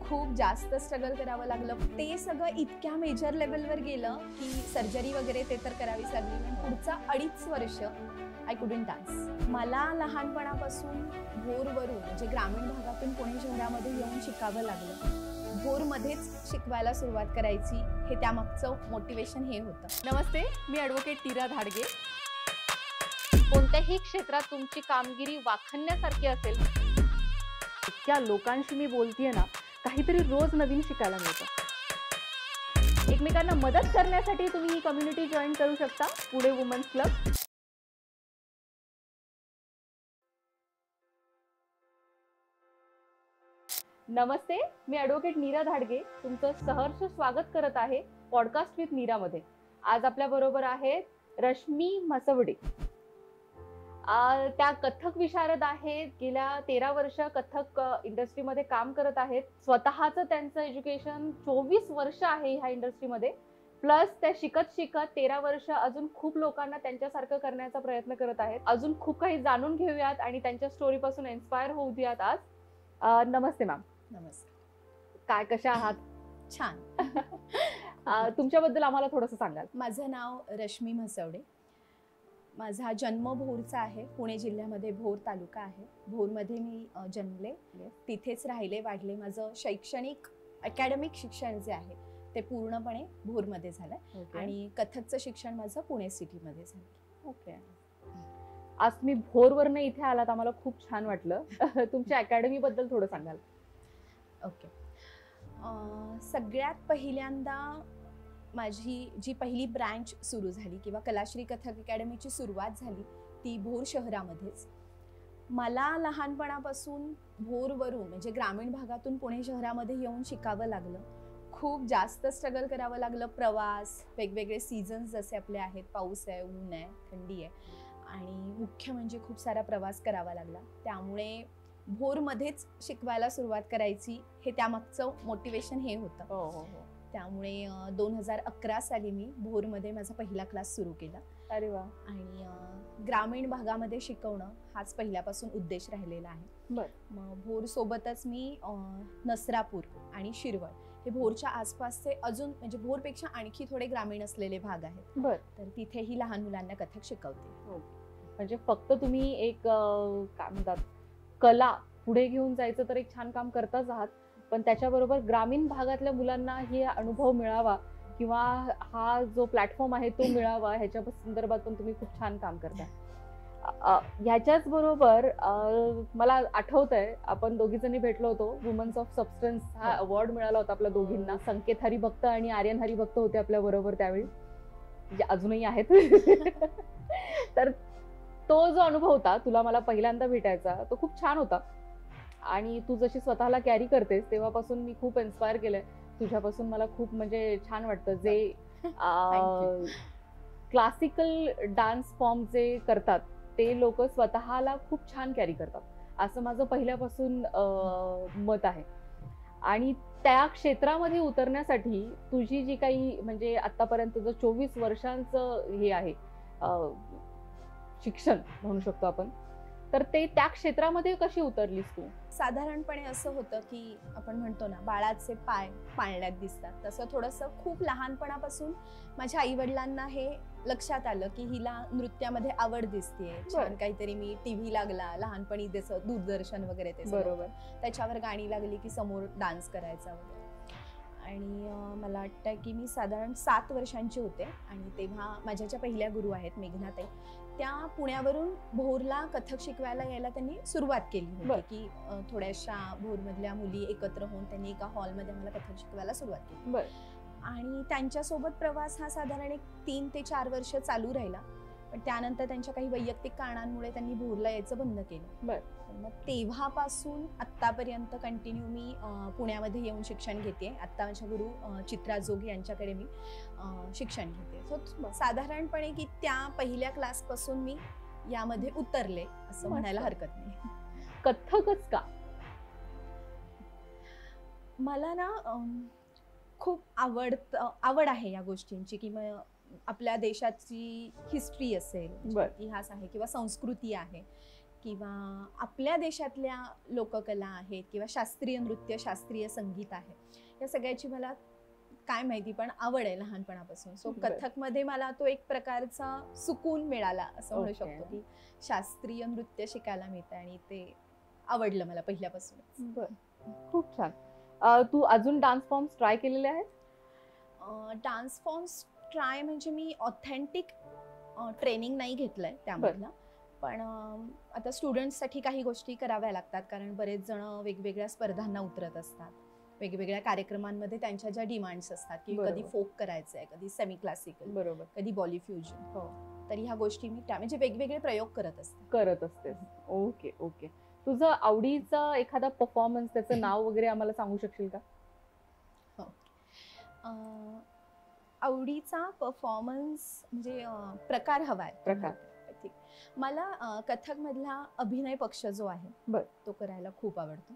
खूप जास्त स्ट्रगल करावं लागलं. ते सगळं इतक्या मेजर लेवलवर गेलं की सर्जरी वगैरे ते तर करावीच लागली. पण पुढचा 2.5 वर्ष आय कुडंट डान्स. मला लहानपणापासून भोरवरून म्हणजे ग्रामीण भागातून पुणे शहरामध्ये येऊन शिकावं लागलं. भोरमध्येच शिकवायला सुरुवात करायची, हे त्यामागचं मोटिवेशन हे होतं. नमस्ते, मी ॲडव्होकेट नीरा धाडगे. कोणत्याही क्षेत्रात तुमची कामगिरी वाखाणण्यासारखी असेल, इतक्या लोकांशी मी बोलतेय ना, काहीतरी रोज नवीन शिकायला मिळतं. एकमेकांना मदत करण्यासाठी तुम्ही ही कम्युनिटी जॉईन करू शकता, पुणे वुमन्स क्लब. नमस्ते, मी ॲडव्होकेट नीरा धाडगे तुमचं सहर्ष स्वागत करत आहे पॉडकास्ट विथ नीरामध्ये. आज आपल्या बरोबर आहेत रश्मी म्हसवडे. त्या कथक विशारद आहेत. गेल्या 13 वर्ष कथक इंडस्ट्रीमध्ये काम करत आहेत. स्वतःचं त्यांचं एज्युकेशन 24 वर्ष आहे ह्या इंडस्ट्रीमध्ये. प्लस त्या शिकत 13 वर्ष अजून खूप लोकांना त्यांच्यासारखं करण्याचा प्रयत्न करत आहेत. अजून खूप काही जाणून घेऊयात आणि त्यांच्या स्टोरीपासून इन्स्पायर होऊ द्यात आज. नमस्ते मॅम. नमस्कार. काय, कशा आहात? छान. तुमच्याबद्दल आम्हाला थोडंसं सांगाल? माझं नाव रश्मी म्हसवडे. माझा जन्म भोरचा आहे. पुणे जिल्ह्यामध्ये भोर तालुका आहे. भोरमध्ये मी जन्मले, तिथेच राहिले वाढले. माझं शैक्षणिक अकॅडमिक शिक्षण जे आहे ते पूर्णपणे भोरमध्ये झालंय. आणि कथकचं शिक्षण माझं पुणे सिटीमध्ये झालं. ओके. आज तुम्ही भोरवरनं इथे आलात, आम्हाला खूप छान वाटलं. तुमच्या अकॅडमी बद्दल थोडं सांगाल? ओके. सगळ्यात पहिल्यांदा माझी जी पहिली ब्रँच सुरू झाली किंवा कलाश्री कथक अकॅडमीची सुरुवात झाली ती भोर शहरामध्येच. मला लहानपणापासून भोरवरून म्हणजे ग्रामीण भागातून पुणे शहरामध्ये येऊन शिकावं लागलं. खूप जास्त स्ट्रगल करावं लागलं. प्रवास, वेगवेगळे सीझन्स जसे आपले आहेत, पाऊस आहे, ऊन आहे, थंडी आहे आणि मुख्य म्हणजे खूप सारा प्रवास करावा लागला. त्यामुळे भोरमध्येच शिकवायला सुरुवात करायची, हे त्यामागचं मोटिवेशन हे होतं. त्यामुळे 2011 साली मी भोरमध्ये माझा पहिला क्लास सुरू केला. अरे वा. आणि ग्रामीण भागामध्ये शिकवणं हाच पहिल्यापासून उद्देश राहिलेला आहे. मग भोर सोबतच मी नसरापूर आणि शिरवळ हे भोरच्या आसपासचे अजून म्हणजे भोरपेक्षा आणखी थोडे ग्रामीण असलेले भाग आहेत. तर तिथेही लहान मुलांना कथक शिकवते. म्हणजे फक्त तुम्ही एक काय म्हणतात कला पुढे घेऊन जायचं तर एक छान काम करताच आहात, पण त्याच्याबरोबर ग्रामीण भागातल्या मुलांना ही अनुभव मिळावा किंवा हा जो प्लॅटफॉर्म आहे तो मिळावा, ह्याच्या संदर्भात पण तुम्ही खूप छान काम करता. ह्याच्याच बरोबर मला आठवतंय आपण दोघी जणी भेटलो होतो. वुमन्स ऑफ सबस्टन्स हा अवॉर्ड मिळाला होता आपल्या दोघींना. संकेत हरिभक्त आणि आर्यन हरिभक्त होते आपल्या बरोबर त्यावेळी, म्हणजे अजूनही आहेत. तर तो जो अनुभव होता तुला मला पहिल्यांदा भेटायचा तो खूप छान होता. आणि तू जशी स्वतःला कॅरी करतेस तेव्हापासून मी खूप इन्स्पायर केलंय तुझ्यापासून. मला खूप म्हणजे छान वाटतं जे क्लासिकल डान्स फॉर्म जे करतात ते लोक स्वतःला खूप छान कॅरी करतात, असं माझं पहिल्यापासून मत आहे. आणि त्या क्षेत्रामध्ये उतरण्यासाठी तुझी जी काही म्हणजे आतापर्यंत जो 24 वर्षांचं हे आहे शिक्षण म्हणू शकतो आपण, तर ते त्या क्षेत्रामध्ये कशी उतरलीस तू? साधारणपणे असं होतं की आपण म्हणतो ना बाळाचे पाय पाळण्यात दिसतात, तसं थोडंसं खूप लहानपणापासून माझ्या आई वडिलांना हे लक्षात आलं की हिला नृत्यामध्ये आवड दिसतेय. छान काहीतरी मी टीव्ही लागला लहानपणी, जसं दूरदर्शन वगैरे ते बरोबर, त्याच्यावर गाणी लागली की समोर डान्स करायचा वगैरे. आणि मला वाटतं की मी साधारण 7 वर्षांची होते आणि तेव्हा माझ्या ज्या पहिल्या गुरु आहेत मेघनाताई, त्या पुण्यावरून भोरला कथक शिकवायला यायला त्यांनी सुरुवात केली होती की थोड्याशा भोरमधल्या मुली एकत्र होऊन त्यांनी एका हॉलमध्ये मला कथक शिकवायला सुरुवात केली. आणि त्यांच्यासोबत प्रवास हा साधारण एक 3 ते 4 वर्ष चालू राहिला. पण त्यानंतर त्यांच्या काही वैयक्तिक कारणांमुळे त्यांनी भोरला यायचं बंद केलं. मग तेव्हापासून आत्तापर्यंत कंटिन्यू मी पुण्यामध्ये येऊन शिक्षण घेते. आत्ता माझ्या गुरु चित्रा जोग यांच्याकडे मी शिक्षण घेते. सो साधारणपणे की त्या पहिल्या क्लासपासून मी यामध्ये उतरले असं म्हणायला हरकत नाही. कथकच का? मला ना खूप आवड आहे या गोष्टींची की मग आपल्या देशाची हिस्ट्री असेल, इतिहास आहे किंवा संस्कृती आहे, किंवा आपल्या देशातल्या लोककला आहेत किंवा शास्त्रीय नृत्य, शास्त्रीय संगीत आहे, या सगळ्याची मला काय माहिती पण आवड आहे लहानपणापासून. सो कथकमध्ये मला तो एक प्रकारचा सुकून मिळाला असं म्हणू शकतो, की शास्त्रीय नृत्य शिकायला मिळतं आणि ते आवडलं मला पहिल्यापासूनच. खूप छान. तू अजून डान्स फॉर्म्स ट्राय केलेले आहेत? डान्स फॉर्म्स ट्राय म्हणजे मी ऑथेंटिक ट्रेनिंग नाही घेतलंय त्यामधलं, पण आता स्टुडंट्ससाठी काही गोष्टी कराव्या लागतात, कारण बरेच जण वेगवेगळ्या स्पर्धांना उतरत असतात, वेगवेगळ्या कार्यक्रमांमध्ये त्यांच्या ज्या डिमांड्स असतात की कधी फोक करायचंय, कधी सेमी क्लासिकल, कधी बॉली फ्युजन, तर ह्या गोष्टी मी म्हणजे वेगवेगळे प्रयोग करत असते. Okay okay. तुझं आवडीचा एखादा परफॉर्मन्स, त्याचं नाव वगैरे आम्हाला सांगू शकशील का? आवडीचा परफॉर्मन्स म्हणजे प्रकार हवाय प्रकार. ठीक. मला कथक मधला अभिनय पक्ष जो आहे तो करायला खूप आवडतो.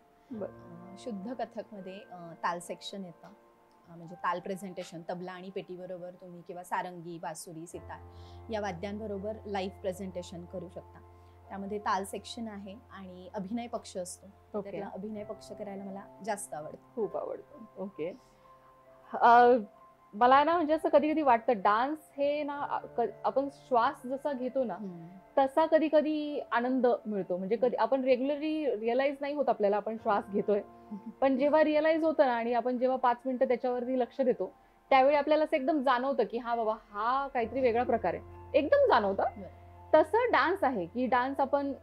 शुद्ध कथक मध्ये ताल सेक्शन येतं, म्हणजे ताल प्रेझेंटेशन, तबला आणि पेटी बरोबर तुम्ही किंवा सारंगी, बासुरी, सितार या वाद्यांबरोबर लाईव्ह प्रेझेंटेशन करू शकता. त्यामध्ये ताल सेक्शन आहे आणि अभिनय पक्ष असतो. त्यातला अभिनय पक्ष करायला मला जास्त आवडतो, खूप आवडतो. ओके. मला ना म्हणजे असं कधी कधी वाटतं डान्स हे ना आपण श्वास जसा घेतो ना तसा कधी कधी आनंद मिळतो. म्हणजे कधी आपण रेग्युलरली रिअलाइज नाही होत आपल्याला आपण श्वास घेतोय, पण जेव्हा रिअलाइज होतं ना आणि आपण जेव्हा 5 मिनिटं त्याच्यावरती लक्ष देतो त्यावेळी आपल्याला असं एकदम जाणवतं की हा बाबा हा काहीतरी वेगळा प्रकार आहे, एकदम जाणवतं. तसं डान्स आहे की डान्स आपण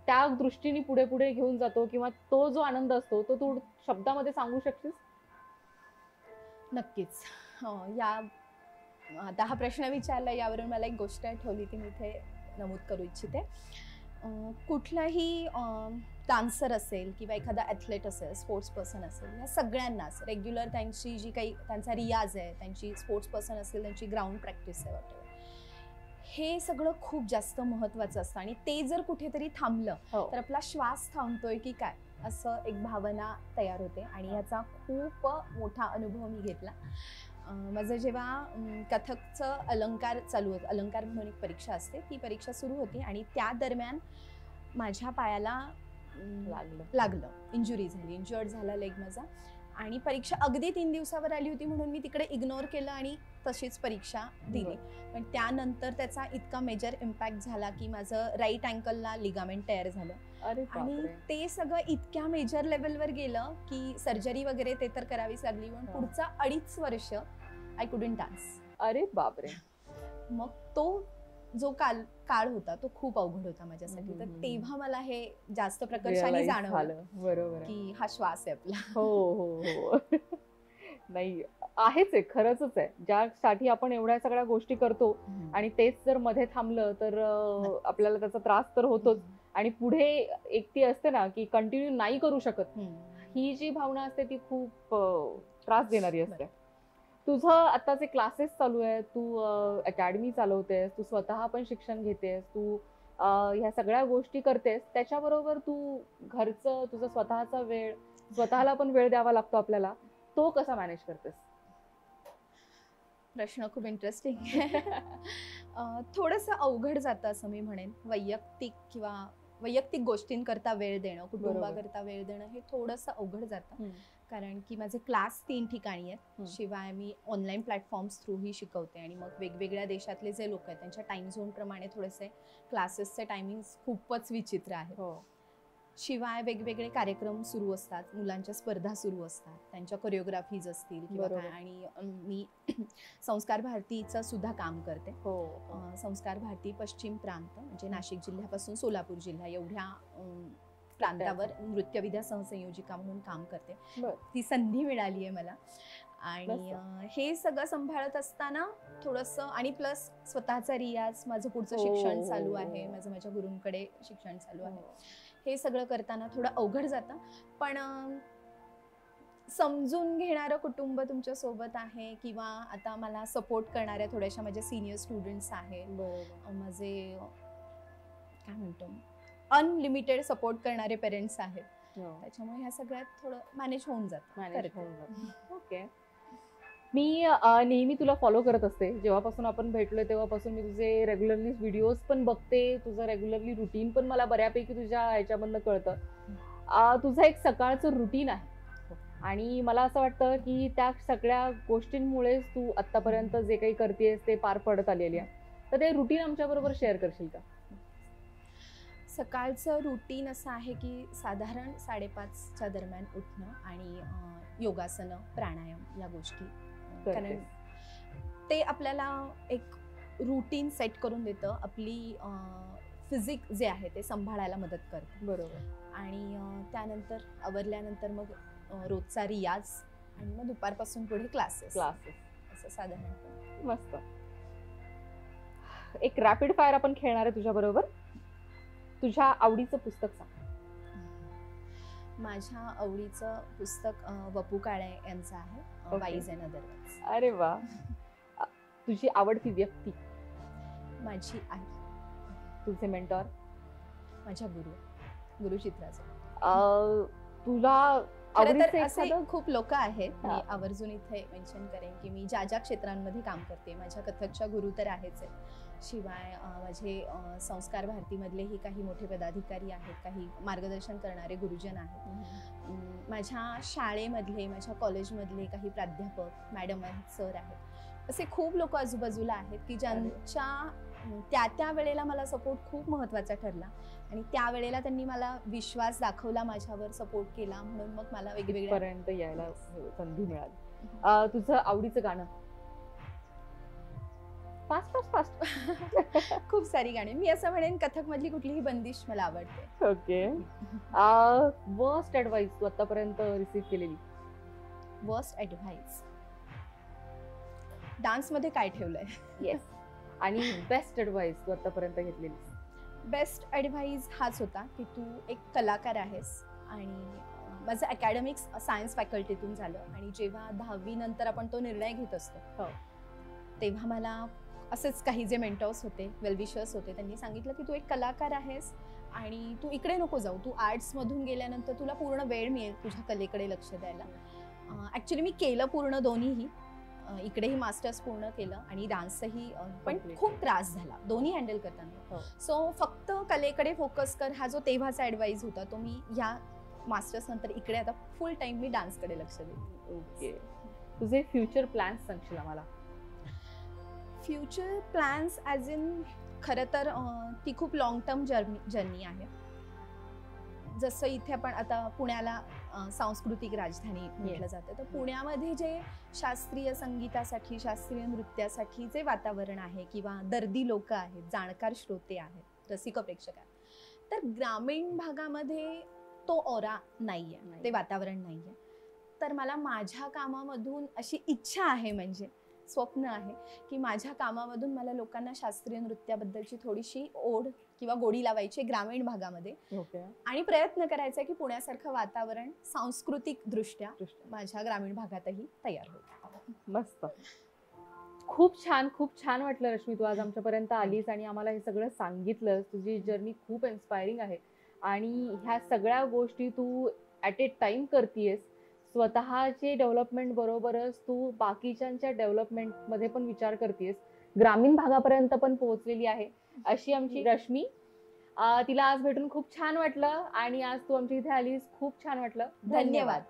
त्या दृष्टीने पुढे पुढे घेऊन जातो, किंवा तो जो आनंद असतो तो तू शब्दामध्ये सांगू शकशील? नक्कीच. या आता हा प्रश्न विचारला यावरून मला एक गोष्ट आठवली ती मी इथे नमूद करू इच्छिते. कुठलाही डान्सर असेल किंवा एखादा ॲथलेट असेल, स्पोर्ट्स पर्सन असेल, या सगळ्यांनाच रेग्युलर त्यांची जी काही त्यांचा रियाज आहे, त्यांची स्पोर्ट्स पर्सन असेल त्यांची ग्राउंड प्रॅक्टिस आहे वगैरे, हे सगळं खूप जास्त महत्त्वाचं असतं. आणि ते जर कुठेतरी थांबलं तर आपला श्वास थांबतोय की काय असं एक भावना तयार होते. आणि याचा खूप मोठा अनुभव मी घेतला. माझं जेव्हा कथकचं अलंकार चालू होतं, अलंकार म्हणून एक परीक्षा असते, ती परीक्षा सुरू होती आणि त्या दरम्यान माझ्या पायाला लागलं, इंजुरी झाली, इंजर्ड झाला लेग माझा. आणि परीक्षा अगदी 3 दिवसावर आली होती म्हणून मी तिकडे इग्नोर केलं आणि तशीच परीक्षा दिली. पण त्यानंतर त्याचा इतका मेजर इम्पॅक्ट झाला की माझं राईट अँकलला लिगामेंट तयार झालं. आणि ते सगळं इतक्या मेजर लेवलवर गेलं की सर्जरी वगैरे ते तर करावीच लागली. पण पुढचा 2.5 वर्ष आय कुडंट डान्स. अरे बापरे. मग तो जो काळ होता तो खूप अवघड होता माझ्यासाठी. तर तेव्हा मला हे जास्त प्रकर्षाने जाणवलं बरोबर की हा श्वास आहे आपला. हो हो हो. नाही आहेच आहे, खरंच आहे. ज्यासाठी आपण एवढ्या सगळ्या गोष्टी करतो आणि तेच जर मध्ये थांबलं तर आपल्याला त्याचा त्रास तर होतोच. आणि पुढे एकटी असते ना की कंटिन्यू नाही करू शकत, ही जी भावना असते ती खूप त्रास देणारी असते. तुझं आताचे क्लासेस चालू आहे, तू अकॅडमी चालवतेस, तू स्वतः पण शिक्षण घेतेस, तू ह्या सगळ्या गोष्टी करतेस, त्याच्याबरोबर तू घरचं तुझं स्वतःचा वेळ, स्वतःला पण वेळ द्यावा लागतो आपल्याला, तो कसा मॅनेज करतेस? प्रश्न खूप इंटरेस्टिंग आहे. थोडंसं अवघड जातं असं मी म्हणेन. वैयक्तिक गोष्टींकरता वेळ देणं, कुटुंबाकरता वेळ देणं हे थोडंसं अवघड जातं. कारण की माझे क्लास 3 ठिकाणी आहेत, शिवाय मी ऑनलाईन प्लॅटफॉर्म्स थ्रूही शिकवते. आणि मग वेगवेगळ्या देशातले जे लोक आहेत त्यांच्या टाइम झोन प्रमाणे थोडेसे क्लासेसचे टायमिंग्स खूपच विचित्र आहेत. शिवाय वेगवेगळे कार्यक्रम सुरू असतात, मुलांच्या स्पर्धा सुरू असतात, त्यांच्या कोरिओग्राफीज असतील किंवा काय. आणि मी संस्कार भारतीचं सुद्धा काम करते. संस्कार भारती पश्चिम प्रांत म्हणजे नाशिक जिल्ह्यापासून सोलापूर जिल्हा एवढ्या प्रांतावर नृत्यविद्या सहसंयोजिका म्हणून काम करते. ती संधी मिळाली आहे मला. आणि हे सगळं सांभाळत असताना थोडंसं, आणि प्लस स्वतःचा रियाज, माझं पुढचं शिक्षण चालू आहे, माझ्या गुरूंकडे शिक्षण चालू आहे, हे सगळं करताना थोडं अवघड जातं. पण समजून घेणारं कुटुंब तुमच्या सोबत आहे, किंवा आता मला सपोर्ट करणाऱ्या थोड्याशा माझ्या सिनियर स्टुडंट्स आहेत, माझे काय म्हणतो अनलिमिटेड सपोर्ट करणारे पेरेंट्स आहेत, त्याच्यामुळे ह्या सगळ्यात थोडं मॅनेज होऊन जातं. ओके. मी नेहमी तुला फॉलो करत असते. जेव्हापासून आपण भेटलोय तेव्हापासून मी तुझे रेग्युलरली व्हिडिओज पण बघते. तुझं रेग्युलरली रुटीन पण मला बऱ्यापैकी तुझ्या ह्याच्यामधनं कळतं. तुझं एक सकाळचं रुटीन आहे आणि मला असं वाटतं की त्या सगळ्या गोष्टींमुळेच तू आतापर्यंत जे काही करतेस ते पार पडत आलेली आहे. तर ते रुटीन आमच्याबरोबर शेअर करशील का? सकाळचं रुटीन असं आहे की साधारण 5:30च्या दरम्यान उठणं आणि योगासनं, प्राणायाम या गोष्टी, कारण ते आपल्याला एक रुटीन सेट करून देतं. आपली फिजिक जे आहे ते सांभाळायला मदत करतं. बरोबर. आणि त्यानंतर आवरल्यानंतर मग रोजचा रियाज आणि मग दुपारपासून पुढे क्लासेस असं साधारण. मस्त. एक रॅपिड फायर आपण खेळणार आहे तुझ्या बरोबर. तुझ्या आवडीचं पुस्तक सांग. माझ्या आवडीचं पुस्तक वपू काळे यांचं आहे, वाईज अँड अदर वर्ड्स. अरे वा. तुझी आवडती व्यक्ती? माझी आई. तुझे मेंटॉर? माझ्या गुरु चित्राचं. तुला असे खूप लोक आहेत. मी आवर्जून इथे मेन्शन करेन की मी ज्या ज्या क्षेत्रांमध्ये काम करते, माझ्या कथकच्या गुरु तर आहेच आहे, शिवाय माझे संस्कार भारतीमधलेही काही मोठे पदाधिकारी आहेत, काही मार्गदर्शन करणारे गुरुजन आहेत, माझ्या शाळेमधले, माझ्या कॉलेजमधले काही प्राध्यापक मॅडम आहेत, सर आहेत, असे खूप लोक आजूबाजूला आहेत की ज्यांच्या त्या वेळेला मला सपोर्ट खूप महत्त्वाचा ठरला आणि त्यावेळेला त्यांनी मला विश्वास दाखवला, माझ्यावर सपोर्ट केला, म्हणून मग मला वेगवेगळ्यापर्यंत यायला संधी मिळाली. तुझं आवडीचं गाणं? फास्ट. खूप सारी गाणी. मी असं म्हणेन कथक मधली कुठलीही बंदिश मला आवडते. ओके. वर्स्ट ऍडवाइस तू आतापर्यंत रिसीव्ह केलेली? Worst advice? डान्स मध्ये काय ठेवलंय? येस. आणि बेस्ट ऍडवाइस तू आतापर्यंत घेतलेली? बेस्ट ऍडवाइस हाच होता की तू एक कलाकार आहेस आणि माझं अकॅडमिक्स सायन्स फॅकल्टीतून झालं आणि जेव्हा 10वी नंतर आपण तो निर्णय घेत असतो तेव्हा मला असेच काही जे मेंटर्स होते, वेलविशर्स होते, त्यांनी सांगितलं की तू एक कलाकार आहेस आणि तू इकडे नको जाऊ, तू आर्ट्समधून गेल्यानंतर तुला पूर्ण वेळ मिळेल तुझ्या कलेकडे लक्ष द्यायला. ॲक्च्युली मी केलं पूर्ण दोन्हीही, इकडेही मास्टर्स पूर्ण केलं आणि डान्सही, पण खूप त्रास झाला दोन्ही हँडल करताना. सो फक्त कलेकडे फोकस कर, हा जो तेव्हाचा ॲडवाइस होता तो मी ह्या मास्टर्स नंतर इकडे आता फुल टाइम मी डान्सकडे लक्ष देते. ओके. तुझे फ्युचर प्लॅन्स सांगशील आम्हाला? फ्युचर प्लॅन्स ॲज इन खरं तर ती खूप लॉंग टर्म जर्नी आहे. जसं इथे आपण आता पुण्याला सांस्कृतिक राजधानी म्हटलं जातं, तर पुण्यामध्ये जे शास्त्रीय संगीतासाठी, शास्त्रीय नृत्यासाठी जे वातावरण आहे किंवा दर्दी लोक आहेत, जाणकार श्रोते आहेत, रसिक प्रेक्षक आहेत, तर ग्रामीण भागामध्ये तो ओरा नाहीये, ते वातावरण नाहीये. तर मला माझ्या कामामधून अशी इच्छा आहे, म्हणजे स्वप्न आहे की माझ्या कामामधून मला लोकांना शास्त्रीय नृत्याबद्दलची थोडीशी ओढ किंवा गोडी लावायची ग्रामीण भागामध्ये. आणि प्रयत्न करायचा की पुण्यासारखं वातावरण सांस्कृतिक दृष्ट्या माझ्या ग्रामीण भागातही तयार होईल. मस्त. खूप छान वाटलं रश्मी, तू आज आमच्यापर्यंत आलीस आणि आम्हाला हे सगळं सांगितलं. तुझी जर्नी खूप इन्स्पायरिंग आहे आणि ह्या सगळ्या गोष्टी तू ॲट ए टाइम करतेस. स्वतःचे डेव्हलपमेंट बरोबरच तू बाकीच्यांच्या डेव्हलपमेंटमध्ये पण विचार करतेस, ग्रामीण भागापर्यंत पण पोहोचलेली आहे अशी आमची रश्मी. तिला आज भेटून खूप छान वाटलं आणि आज तू आमच्या इथे आलीस, खूप छान वाटलं. धन्यवाद.